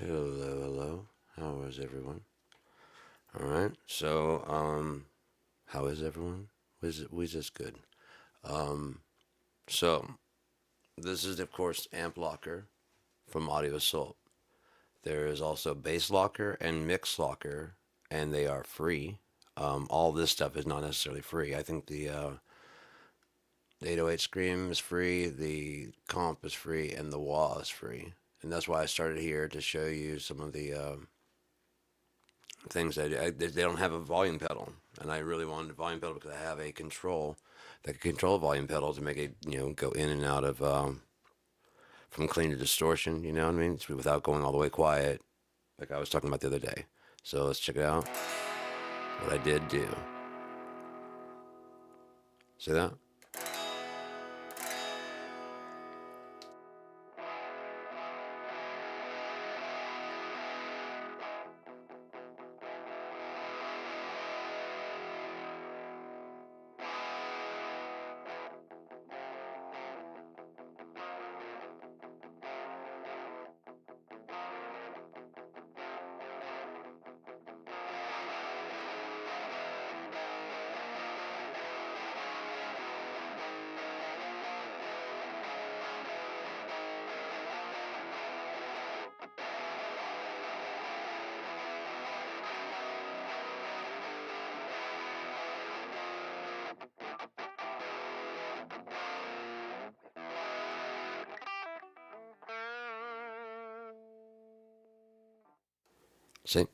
Hello, hello. How is everyone? All right. So, how is everyone? Was this good? Um, so this is of course Amp Locker from Audio Assault. There is also Bass Locker and Mix Locker, and they are free. All this stuff is not necessarily free. I think the 808 Scream is free, the comp is free, and the wah is free. And that's why I started here to show you some of the things they don't have a volume pedal, and I really wanted a volume pedal because I have a control that can control a volume pedal to make it go in and out of from clean to distortion. You know what I mean? Without going all the way quiet, like I was talking about the other day. So let's check it out. What I did do. See that? See?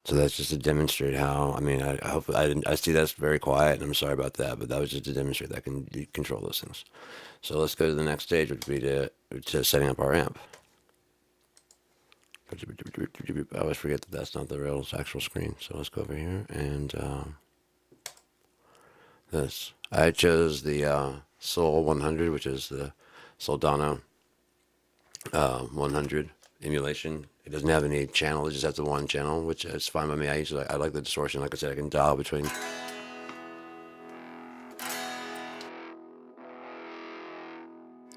So that's just to demonstrate how. I mean, I hope I didn't. I see that's very quiet, and I'm sorry about that. But that was just to demonstrate that I can control those things. So let's go to the next stage, which would be to setting up our amp. I always forget that that's not the real actual screen. So let's go over here and this. I chose the ShAlL 100, which is the Soldano 100 emulation. It doesn't have any channel. It just has the one channel, which is fine by me. I like the distortion. Like I said, I can dial between.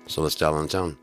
So let's dial on tone.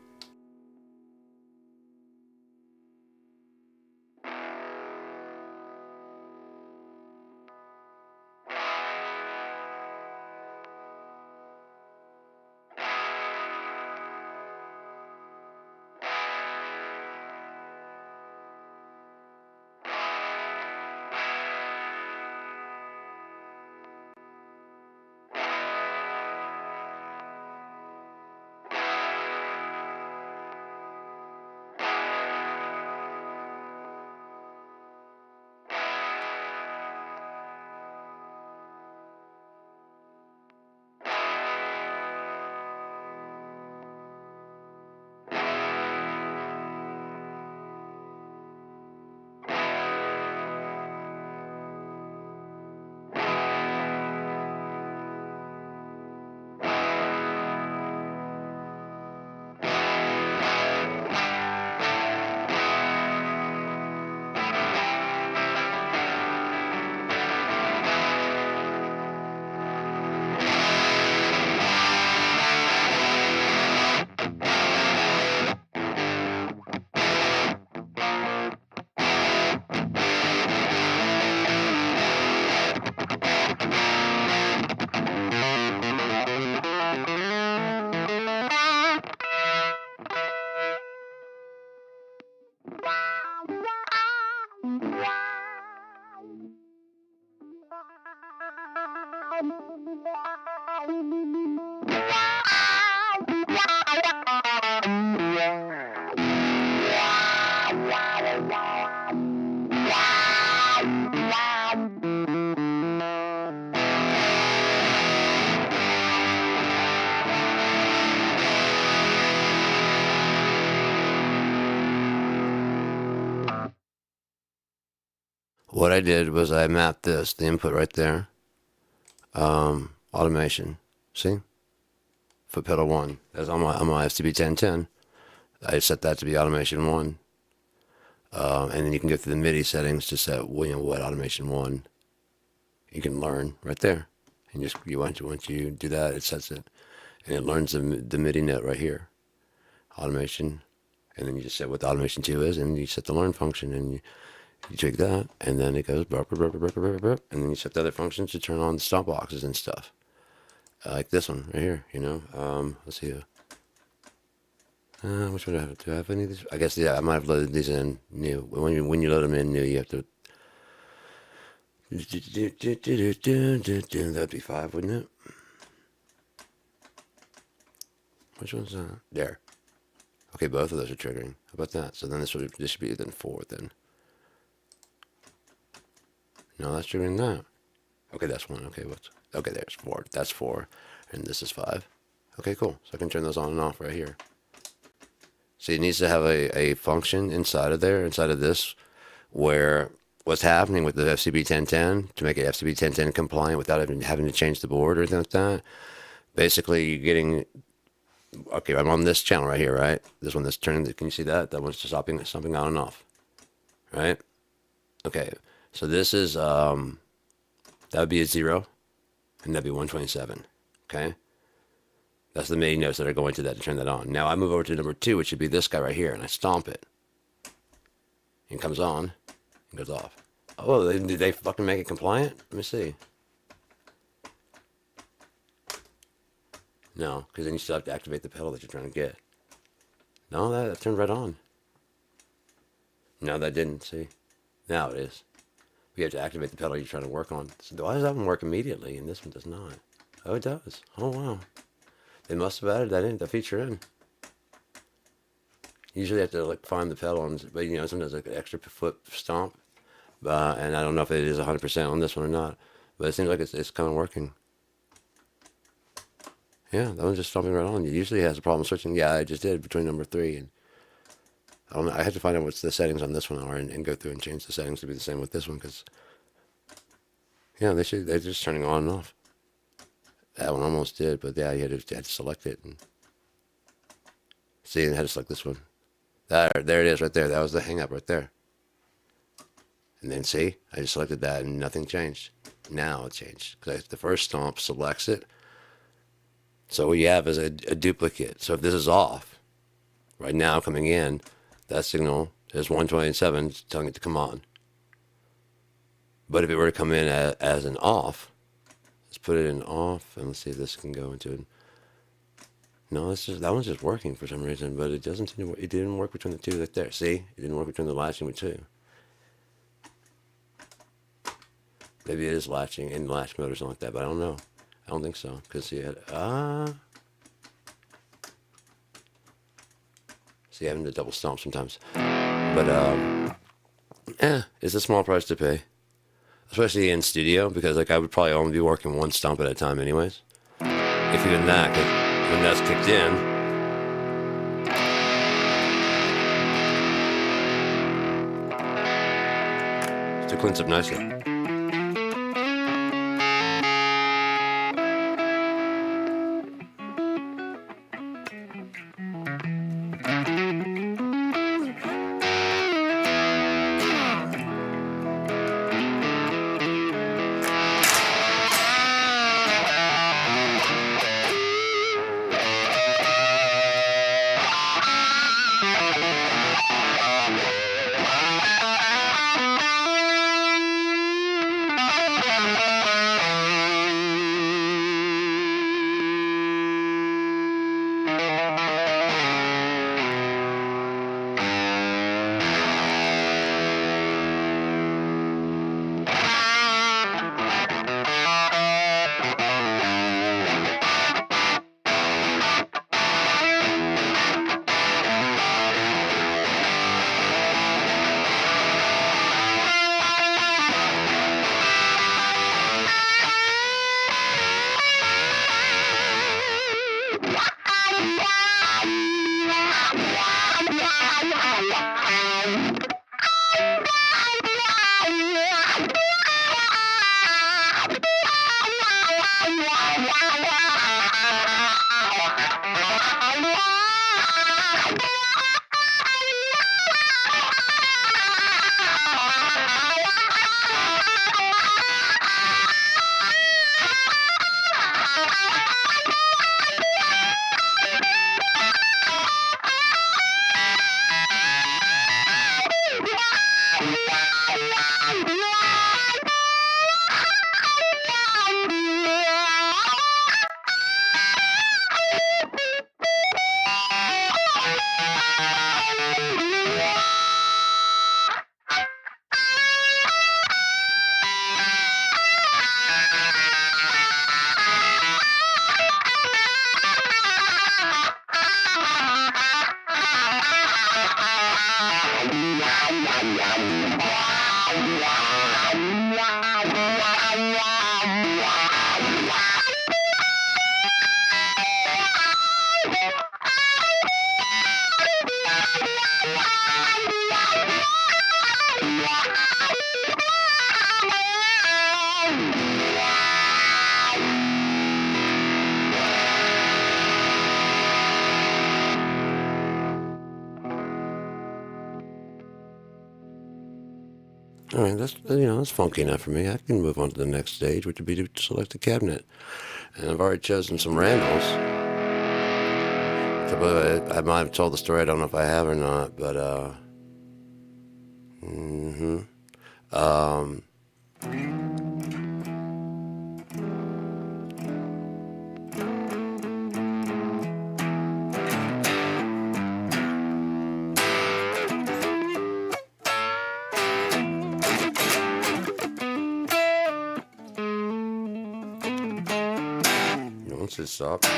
what I did was I mapped this, the input right there, automation. See? Foot pedal 1. That's on my FCB 1010. I set that to be automation 1. And then you can go through the MIDI settings to set what automation 1 you can learn right there. And once you do that, it sets it. And it learns the MIDI note right here. Automation. And then you just set what the automation 2 is, and you set the learn function, and you tweak that, and then it goes burp, burp, burp, burp, burp, burp, and then you set the other functions to turn on the stop boxes and stuff. Like this one right here, let's see. Which one do I have? Do I have any of these? I guess, yeah, I might have loaded these in new. When you load them in new, you have to. That'd be 5, wouldn't it? Which one's that? There. Okay, both of those are triggering. How about that? So then this should be then 4 then. No, that's triggering that. Okay, that's 1. Okay, there's 4. That's 4, and this is 5. Okay, cool. So I can turn those on and off right here. So it needs to have a function inside of this, where what's happening with the FCB 1010 to make it FCB 1010 compliant without even having to change the board or anything like that. Basically, you're getting. Okay, I'm on this channel right here, right? This one that's turning. Can you see that? That one's just stopping on and off, right? Okay, so this is that would be a 0, and that'd be 127. Okay, that's the MIDI notes that are going to that to turn that on. Now I move over to number 2, which should be this guy right here, and I stomp it. It comes on, and goes off. Oh, did they fucking make it compliant? Let me see. No, because then you still have to activate the pedal that you're trying to get. No, that turned right on. No, that didn't, see? Now it is. We have to activate the pedal you're trying to work on. So why does that one work immediately and this one does not? Oh, it does. Oh, wow. They must have added that feature in. Usually you have to find the pedal, but sometimes like an extra foot stomp. And I don't know if it is 100% on this one or not, but it seems like it's kind of working. Yeah, that one's just stomping right on. It usually has a problem switching. Yeah, I just did between number 3 and I don't know. I had to find out what's the settings on this one are and go through and change the settings to be the same with this one because yeah, they're just turning on and off. That one almost did, but yeah, you had to select it and see, and I had to select this one. There it is right there. That was the hang up right there. And then see, I just selected that and nothing changed. Now it changed because the first stomp selects it. So what you have is a duplicate. So if this is off, right now coming in, that signal is 127 telling it to come on. But if it were to come in as an off, let's put it in off, and let's see if this can go into it. No, that one's just working for some reason, but it doesn't seem to work. It didn't work between the two right there. See? It didn't work between the latching with 2. Maybe it is latching in latch mode or something like that, but I don't know. I don't think so. Because see, see, having to double stomp sometimes. But, it's a small price to pay. Especially in studio, because I would probably only be working 1 stomp at a time anyways. If even that, when that's kicked in, it still cleans up nicely. All right, that's funky enough for me. I can move on to the next stage, which would be to select a cabinet. And I've already chosen some Randalls. I might have told the story. I don't know if I have or not, but mm-hmm. Um, once it stops.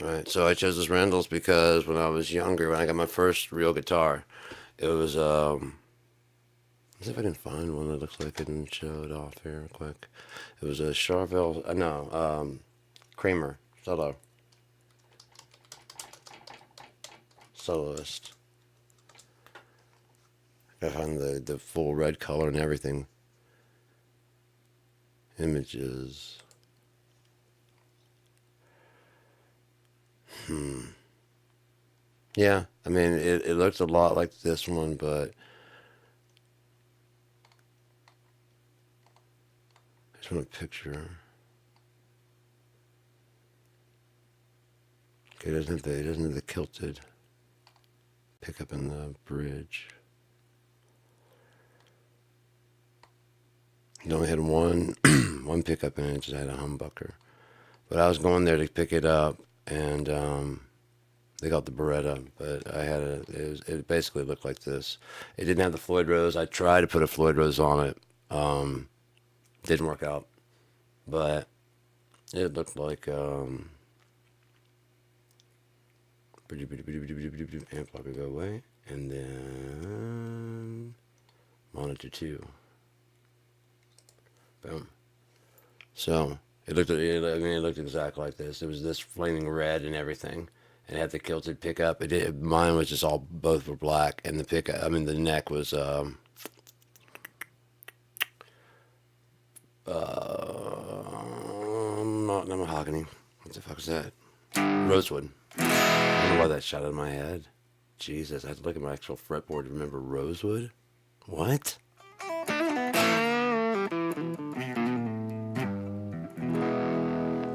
Alright, so I chose this Randall's because when I was younger, when I got my first real guitar, it was, let's see if I can find one that looks like it and show it off here real quick. It was a Charvel, Kramer, soloist. I found the full red color and everything. Images. Yeah, I mean, it looks a lot like this one, but I just want a picture. Okay, it doesn't have the kilted pickup in the bridge. It only had one one pickup in it. It just had a humbucker. But I was going there to pick it up, and they got the Beretta. But I had it basically looked like this. It didn't have the Floyd Rose. I tried to put a Floyd Rose on it. Didn't work out. But it looked like amp block would go away, and then monitor 2. Boom. So it looked exactly like this. It was this flaming red and everything, and it had the kilted pickup. Mine was just both were black, and the pickup. I mean, the neck was not mahogany. What the fuck is that? Rosewood. I don't know why that shot out of my head. Jesus, I had to look at my actual fretboard to remember rosewood. What?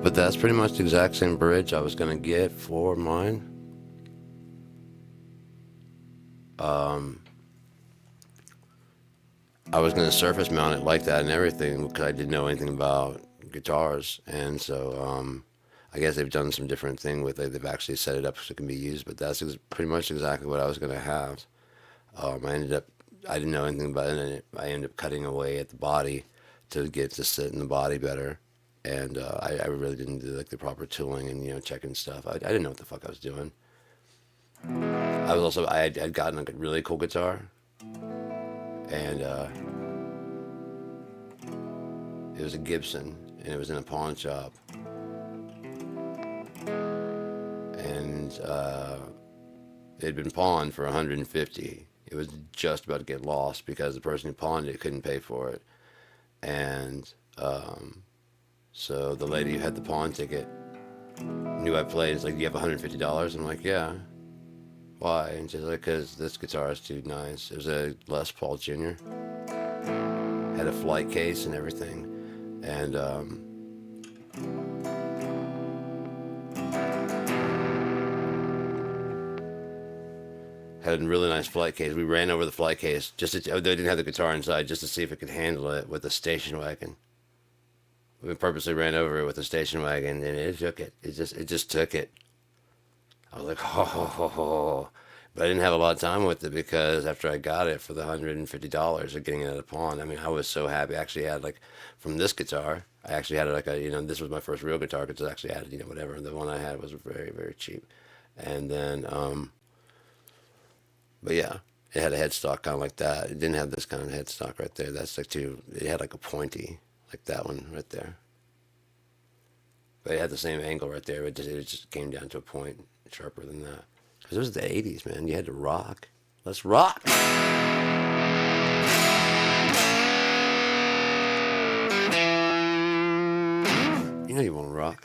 But that's pretty much the exact same bridge I was gonna get for mine. I was gonna surface mount it like that and everything because I didn't know anything about guitars, and so I guess they've done some different thing with it. They've actually set it up so it can be used, but that's pretty much exactly what I was gonna have. I didn't know anything about it, and I ended up cutting away at the body to get to sit in the body better. And I really didn't do like the proper tooling and checking stuff. I didn't know what the fuck I was doing. I had gotten like a really cool guitar, and it was a Gibson, and it was in a pawn shop, and it had been pawned for 150. It was just about to get lost because the person who pawned it couldn't pay for it, and so the lady who had the pawn ticket knew I played. It's like, do you have $150? I'm like, yeah. Why? And she's like, because this guitar is too nice. It was a Les Paul Jr. Had a flight case and everything. And had a really nice flight case. We ran over the flight case they didn't have the guitar inside, just to see if it could handle it with a station wagon. We purposely ran over it with a station wagon, and it took it. It just took it. I was like, ho, ho, ho, ho. But I didn't have a lot of time with it because after I got it for the $150 of getting it at a pawn, I mean, I was so happy. I actually had, like, from this guitar, I actually had like this was my first real guitar because I actually had, whatever. The one I had was very, very cheap. And then, but yeah, it had a headstock kind of like that. It didn't have this kind of headstock right there. That's like it had like a pointy, like that one right there. But it had the same angle right there. It just came down to a point sharper than that. Because it was the 80s, man. You had to rock. Let's rock. You know you want to rock.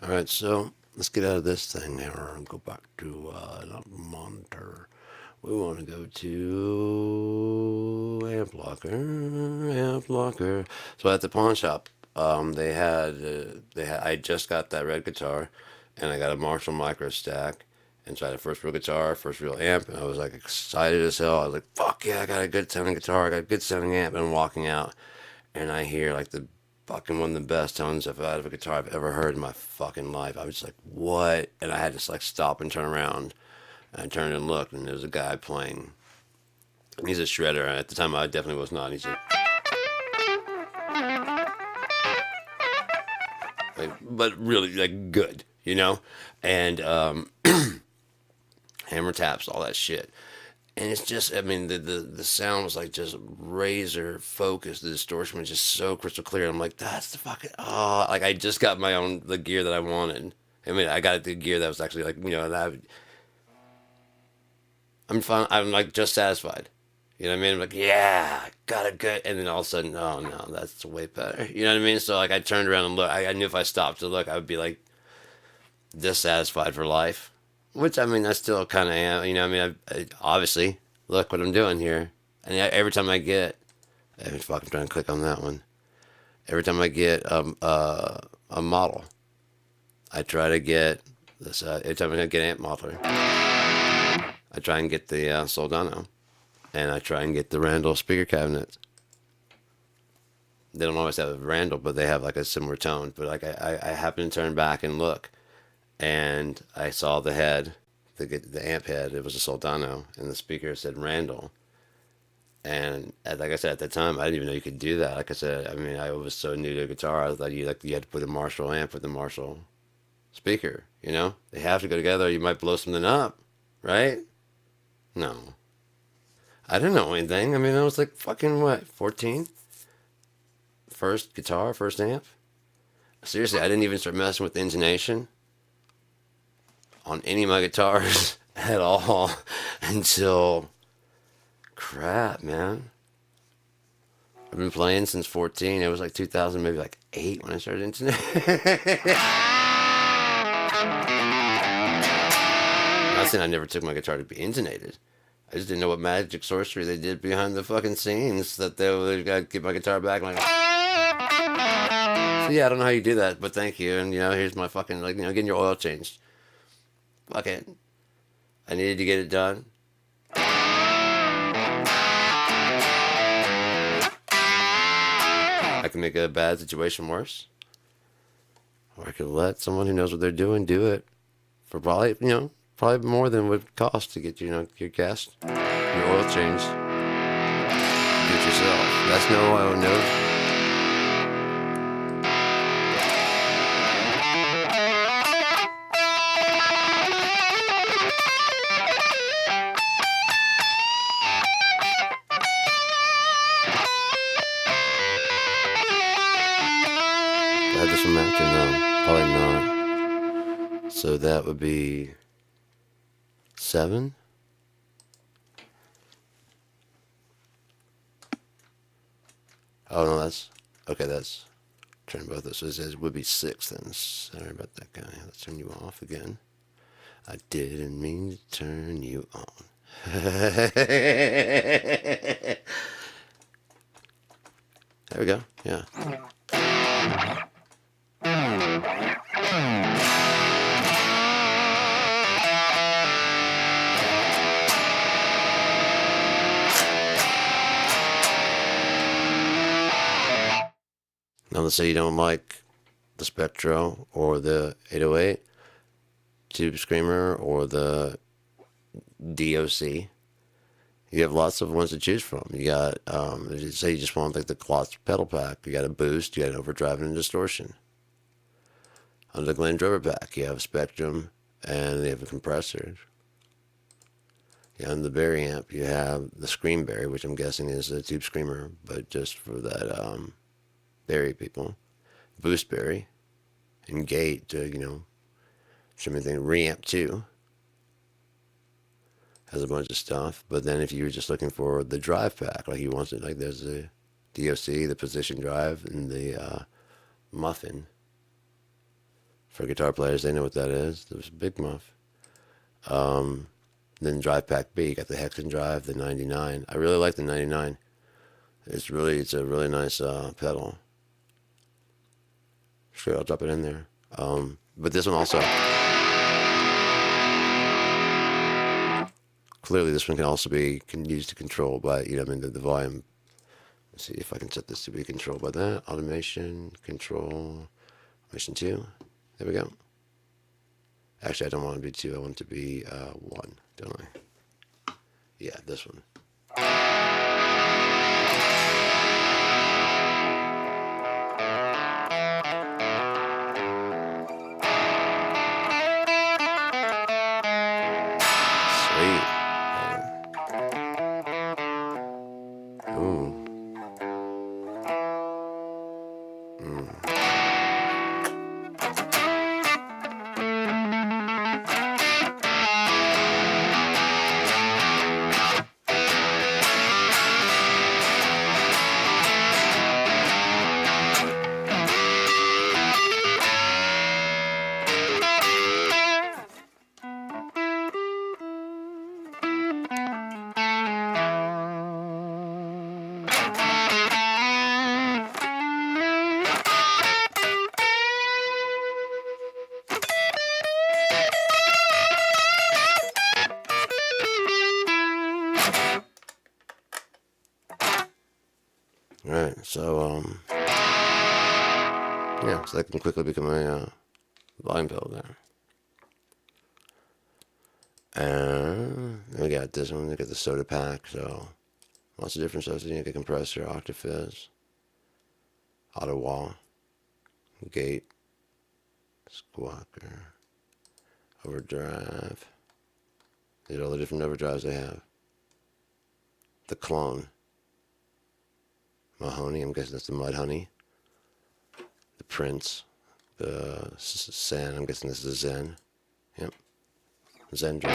All right, so let's get out of this thing here and go back to the monitor. We want to go to amp locker. So at the pawn shop, they had I just got that red guitar, and I got a Marshall micro stack, and so I had a first real guitar, first real amp, and I was like excited as hell. I was like, fuck yeah, I got a good sounding guitar, I got a good sounding amp, and I'm walking out, and I hear like the fucking one of the best tones out of a guitar I've ever heard in my fucking life. I was just like, what? And I had to like stop and turn around. And I turned and looked, and there was a guy playing. And he's a shredder. And at the time, I definitely was not. He's like, but really like good, you know, and hammer taps, all that shit. And it's just, I mean, the sound was like just razor focused. The distortion was just so crystal clear. I'm like, that's the fucking, oh, like I just got my own, the gear that I wanted. I mean, I got the gear that was actually like, you know, that I'm fine. I'm like just satisfied. You know what I mean? I'm like, yeah, got a good. And then all of a sudden, oh no, that's way better. You know what I mean? So like, I turned around and looked. I knew if I stopped to look, I would be like dissatisfied for life. Which I mean, I still kind of am. You know, what I mean, I obviously look what I'm doing here. And every time I get, fuck, I'm trying to click on that one. Every time I get a model, I try to get this. Every time I get an amp modeler, I try and get the Soldano, and I try and get the Randall speaker cabinet. They don't always have a Randall, but they have like a similar tone. But like I happened to turn back and look, and I saw the head, the amp head. It was a Soldano, and the speaker said Randall. And like I said at the time, I didn't even know you could do that. Like I said, I mean, I was so new to guitar. I thought you had to put a Marshall amp with a Marshall speaker. You know, they have to go together. You might blow something up, right? No. I didn't know anything. I mean, I was like fucking what, 14? First guitar, first amp. Seriously, I didn't even start messing with the intonation on any of my guitars at all until, crap, man. I've been playing since 14. It was like 2000, maybe like 8 when I started intonating. Not saying I never took my guitar to be intonated. I just didn't know what magic sorcery they did behind the fucking scenes that they would get my guitar back. Like, so yeah, I don't know how you do that, but thank you. And you know, here's my fucking, like, you know, getting your oil changed. Fuck it. I needed to get it done. I can make a bad situation worse, or I could let someone who knows what they're doing do it for probably, you know, probably more than it would cost to get, you know, your gas, your oil changed. Do it yourself. That's no. I had this one after, no, probably not. So that would be 7. Oh no, that's okay. That's turn both of those. So it would be 6 then. Sorry about that guy. Let's turn you off again. I didn't mean to turn you on. There we go. Yeah. Now, let's say you don't like the Spectro or the 808 Tube Screamer or the DOC. You have lots of ones to choose from. You got, say you just want like the cloth pedal pack. You got a boost, you got an overdrive and a distortion. On the Glen Drover pack, you have a Spectrum and they have a compressor. Yeah, on the Barry amp, you have the Scream Barry, which I'm guessing is a Tube Screamer, but just for that Barry people. Boost Barry and Gate to, trim anything. Reamp too. Has a bunch of stuff. But then if you were just looking for the drive pack, like you wanted, like there's the DOC, the position drive, and the muffin. For guitar players, they know what that is. There's a big muff. Then drive pack B, you got the Hexen drive, the 99. I really like the 99. It's a really nice pedal. Sure, I'll drop it in there. But this one also, clearly this one can also be used to control by, the volume. Let's see if I can set this to be controlled by that. Automation, control, automation 2. There we go. Actually, I don't want it to be 2. I want it to be 1, don't I? Yeah, this one. Sweet. Ooh. Alright, so, yeah, so that can quickly become a volume pedal there. And we got this one, we got the soda pack, so lots of different stuff. So you get compressor, octafizz, auto wall, gate, squawker, overdrive. These are all the different overdrives they have. The clone. Mahoney, I'm guessing that's the Mud Honey. The Prince. The Zen, I'm guessing this is the Zen. Yep. Zen drum.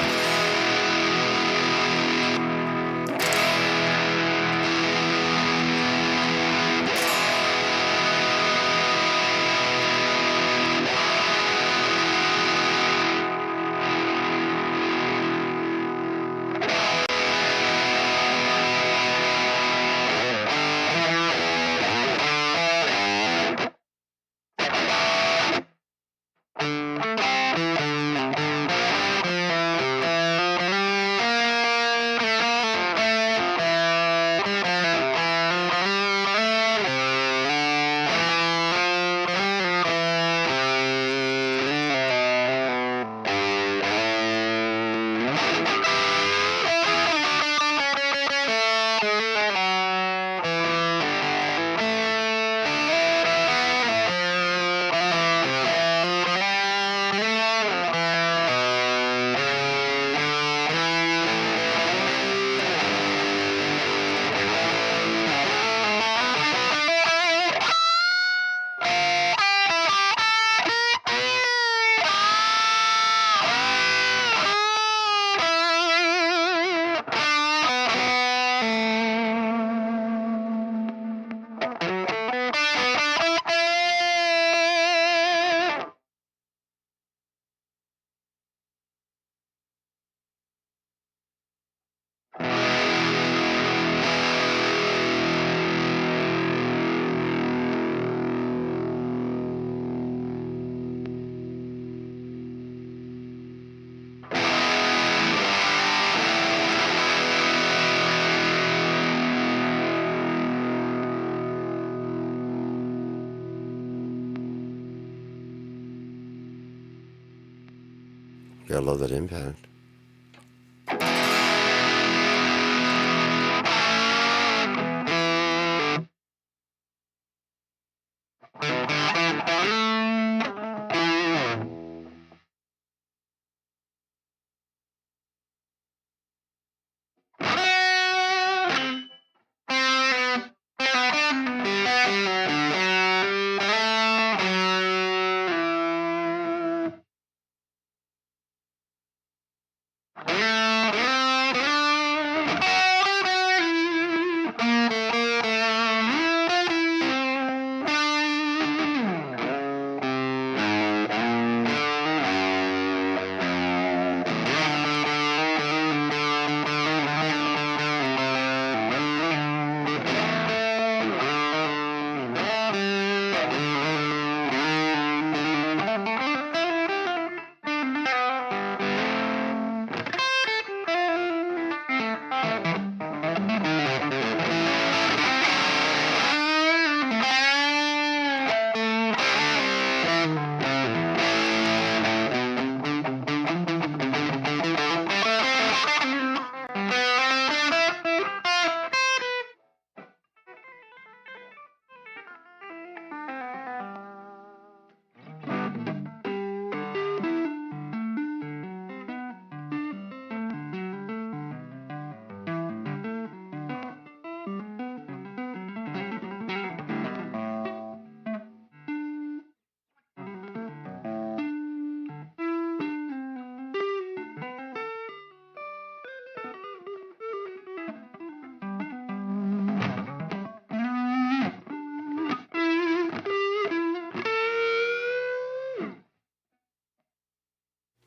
Gotta love that impact.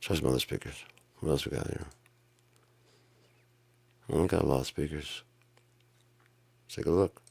Try some other speakers. What else we got here? We got a lot of speakers. Let's take a look.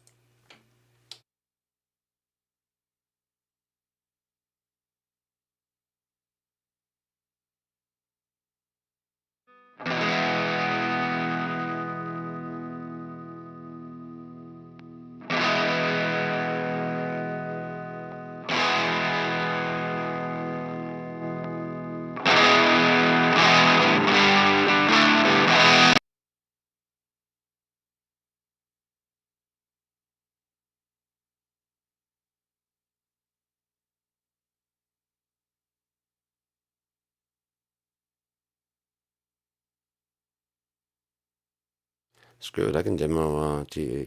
Screw it, I can demo THU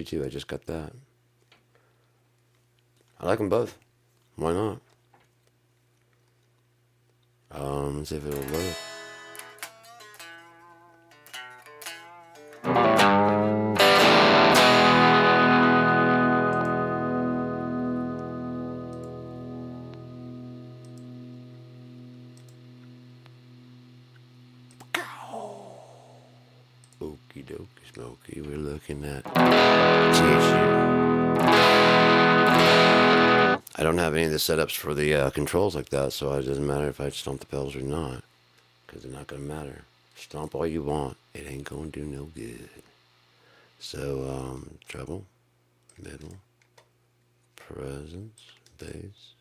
too. I just got that. I like them both. Why not? Let's see if it'll load. Okie dokie smoky, we're looking at THU. I don't have any of the setups for the controls like that, so it doesn't matter if I stomp the pedals or not, because they're not going to matter. Stomp all you want, it ain't going to do no good. So, treble, middle, presence, bass.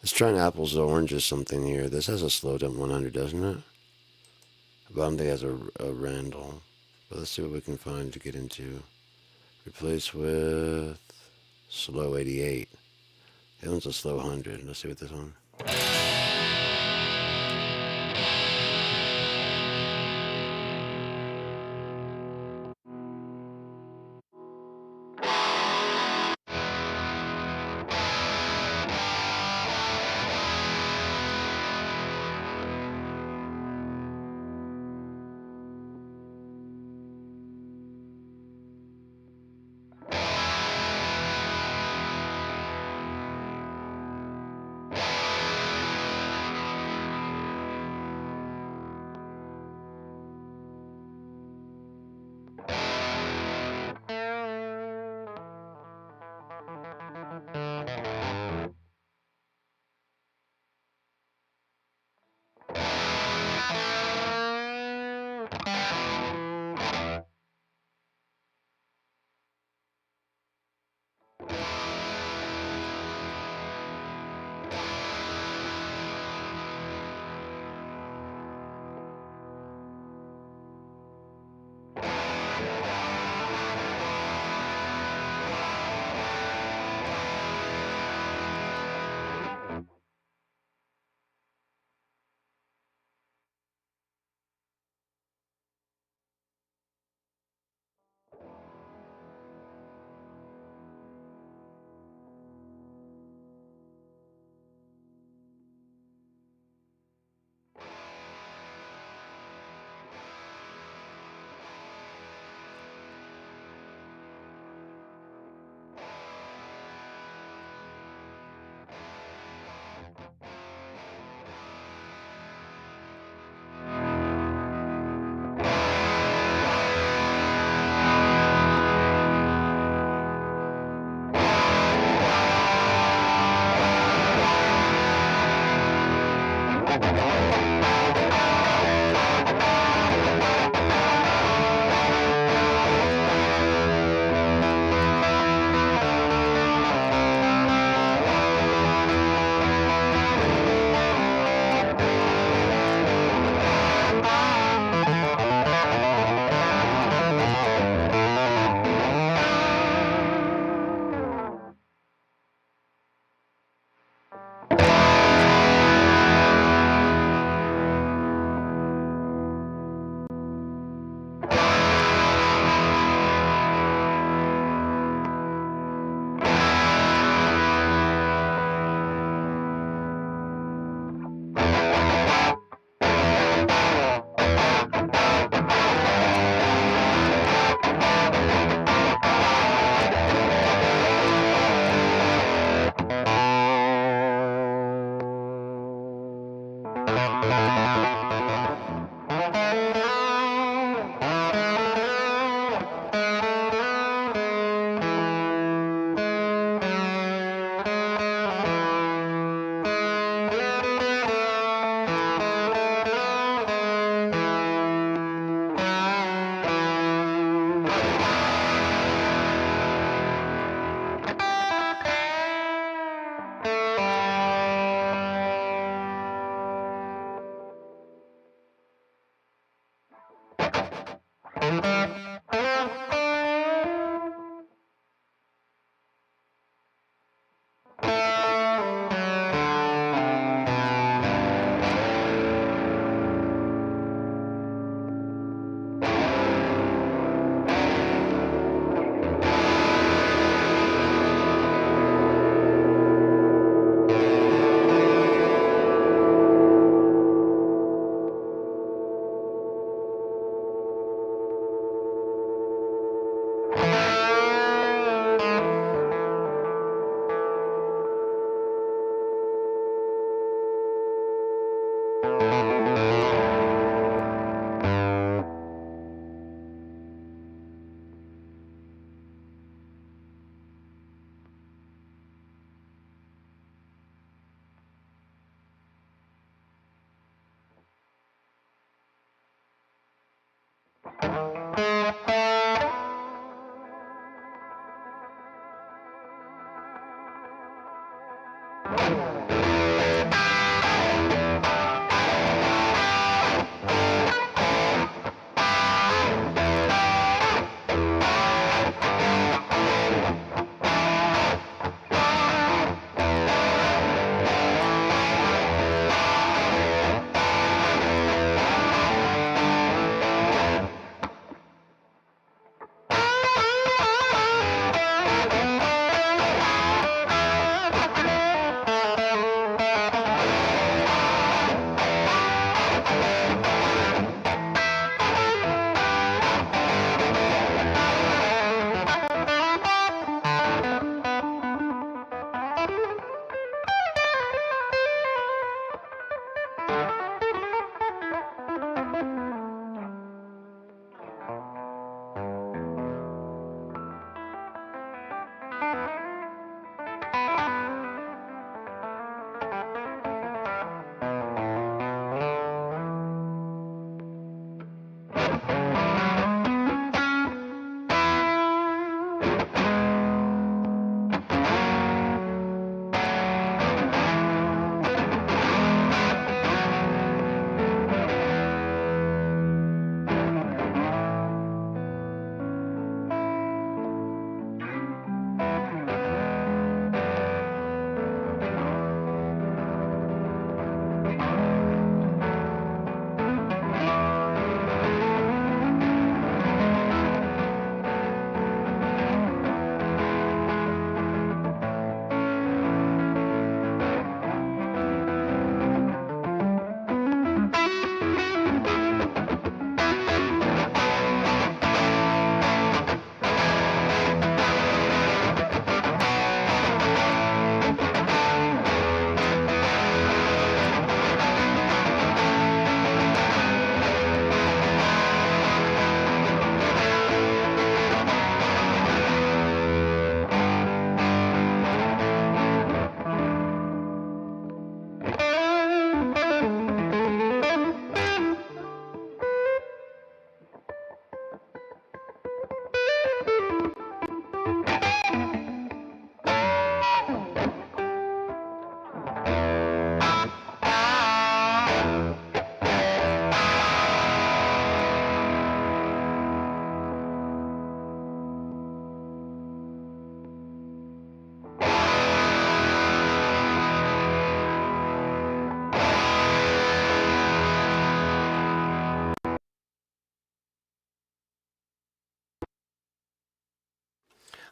Let's try an apples to oranges something here. This has a slowed up 100, doesn't it? But I don't think it has a Randall. But let's see what we can find to get into. Replace with slow 88. That one's a slow 100. Let's see what this one.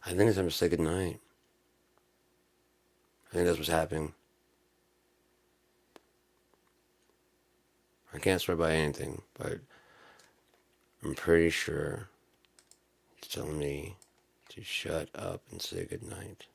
I think it's time to say goodnight. I think that's what's happening. I can't swear by anything, but I'm pretty sure he's telling me to shut up and say goodnight.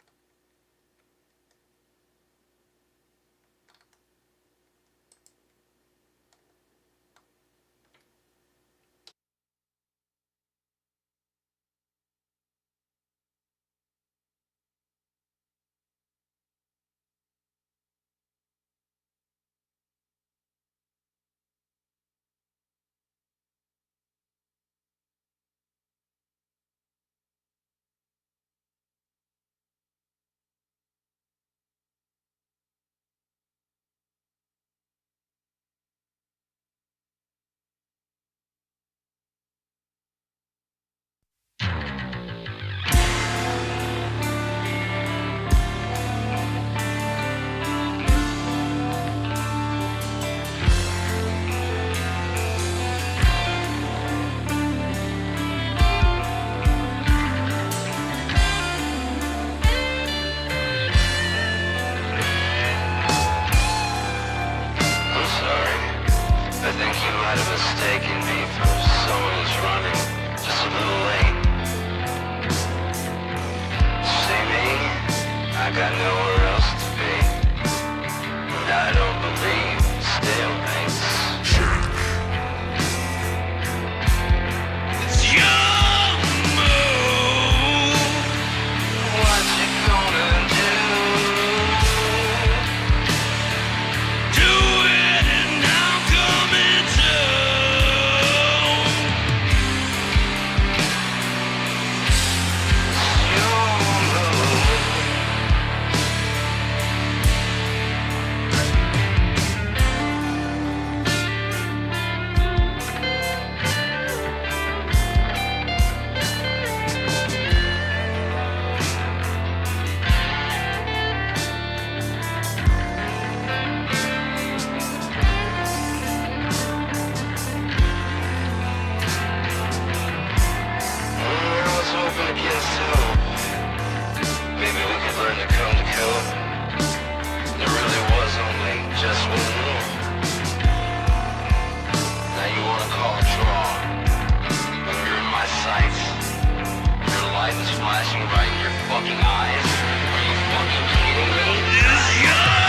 against who? Maybe we could learn to come to kill. There really was only just one rule. Now you wanna call a draw. When you're in my sights, your light is flashing right in your fucking eyes. Are you fucking kidding me? It's yours!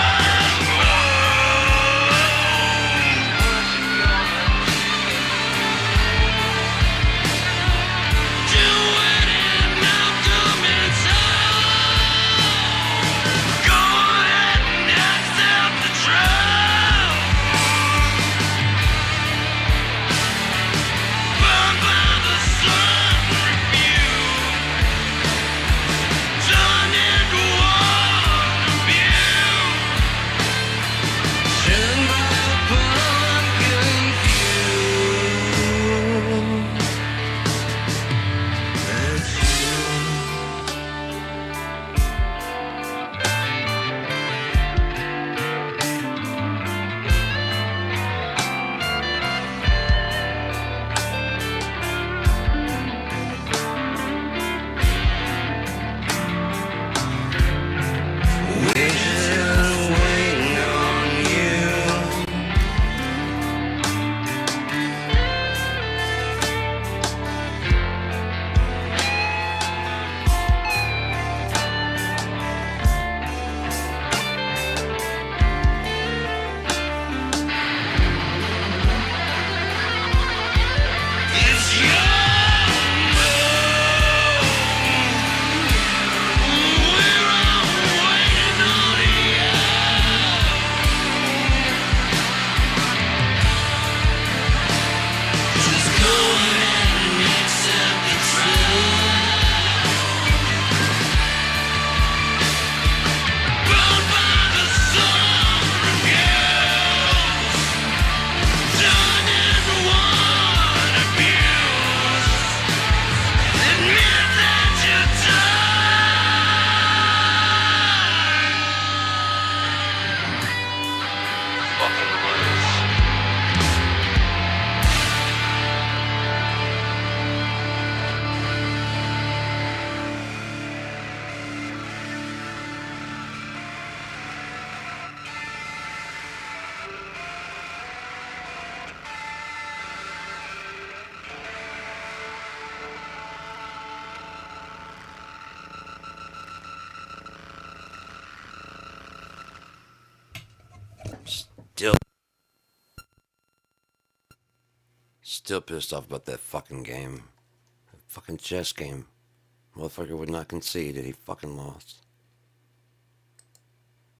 Still, still pissed off about that fucking game. That fucking chess game. Motherfucker would not concede that he fucking lost.